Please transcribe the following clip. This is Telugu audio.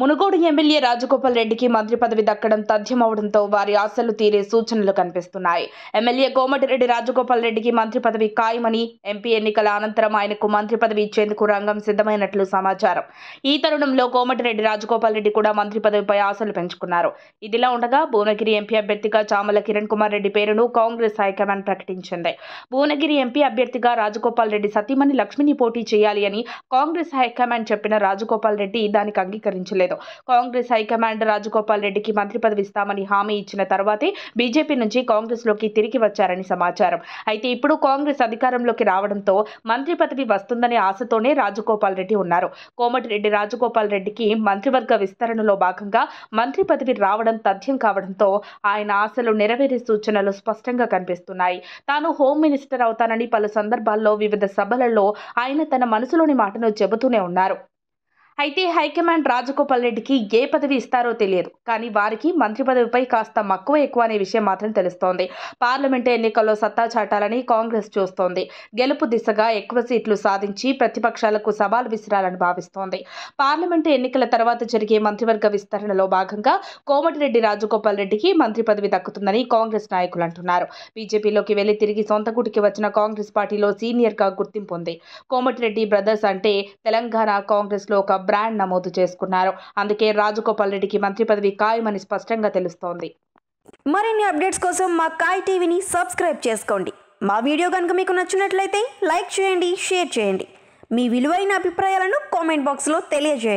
మునుగోడు ఎమ్మెల్యే రాజగోపాల్ రెడ్డికి మంత్రి పదవి దక్కడం తథ్యమవడంతో వారి ఆశలు తీరే సూచనలు కనిపిస్తున్నాయి. ఎమ్మెల్యే కోమటిరెడ్డి రాజగోపాల్ రెడ్డికి మంత్రి పదవి ఖాయమని, ఎంపీ ఎన్నికల అనంతరం ఆయనకు మంత్రి పదవి ఇచ్చేందుకు రంగం సిద్ధమైనట్లు సమాచారం. ఈ తరుణంలో కోమటిరెడ్డి రాజగోపాల్ రెడ్డి కూడా మంత్రి పదవిపై ఆశలు పెంచుకున్నారు. ఇదిలా ఉండగా భువనగిరి ఎంపీ అభ్యర్థిగా చామల కిరణ్ కుమార్ రెడ్డి పేరును కాంగ్రెస్ హైకమాండ్ ప్రకటించింది. భువనగిరి ఎంపీ అభ్యర్థిగా రాజగోపాల్ రెడ్డి సతీమణి లక్ష్మిని పోటీ చేయాలి అని కాంగ్రెస్ హైకమాండ్ చెప్పిన రాజగోపాల్ రెడ్డి దానికి అంగీకరించలేదు. కాంగ్రెస్ హైకమాండ్ రాజగోపాల్ రెడ్డికి మంత్రి పదవి ఇస్తామని హామీ ఇచ్చిన తర్వాతే బీజేపీ నుంచి కాంగ్రెస్ లోకి తిరిగి వచ్చారని సమాచారం. అయితే ఇప్పుడు కాంగ్రెస్ అధికారంలోకి రావడంతో మంత్రి పదవి వస్తుందనే ఆశతోనే రాజగోపాల్ రెడ్డి ఉన్నారు. కోమటిరెడ్డి రాజగోపాల్ రెడ్డికి మంత్రివర్గ విస్తరణలో భాగంగా మంత్రి పదవి రావడం తథ్యం కావడంతో ఆయన ఆశలు నెరవేరే సూచనలు స్పష్టంగా కనిపిస్తున్నాయి. తాను హోమ్ మినిస్టర్ అవుతానని పలు సందర్భాల్లో వివిధ సభలలో ఆయన తన మనసులోని మాటను చెబుతూనే ఉన్నారు. అయితే హైకమాండ్ రాజగోపాల్ రెడ్డికి ఏ పదవి ఇస్తారో తెలియదు. కానీ వారికి మంత్రి పదవిపై కాస్త మక్కువ ఎక్కువ అనే విషయం మాత్రం తెలుస్తోంది. పార్లమెంటు ఎన్నికల్లో సత్తా చాటాలని కాంగ్రెస్ చూస్తోంది. గెలుపు దిశగా ఎక్కువ సీట్లు సాధించి ప్రతిపక్షాలకు సవాల్ విసిరాలని భావిస్తోంది. పార్లమెంటు ఎన్నికల తర్వాత జరిగే మంత్రివర్గ విస్తరణలో భాగంగా కోమటిరెడ్డి రాజగోపాల్ రెడ్డికి మంత్రి పదవి దక్కుతుందని కాంగ్రెస్ నాయకులు అంటున్నారు. బీజేపీలోకి వెళ్లి తిరిగి సొంత గుటికి వచ్చిన కాంగ్రెస్ పార్టీలో సీనియర్గా గుర్తింపు ఉంది. కోమటిరెడ్డి బ్రదర్స్ అంటే తెలంగాణ కాంగ్రెస్ లో ఒక బ్రాండ్ నమోదు చేసుకున్నారు. అందుకే రాజగోపాల్ రెడ్డికి మంత్రి పదవి ఖాయమని స్పష్టంగా తెలుస్తోంది. మరిన్ని అప్డేట్స్ కోసం మా కాయ్ టీవీని సబ్స్క్రైబ్ చేసుకోండి. మా వీడియో కనుక మీకు నచ్చినట్లయితే లైక్ చేయండి, షేర్ చేయండి. మీ విలువైన అభిప్రాయాలను కామెంట్ బాక్స్లో తెలియజేయండి.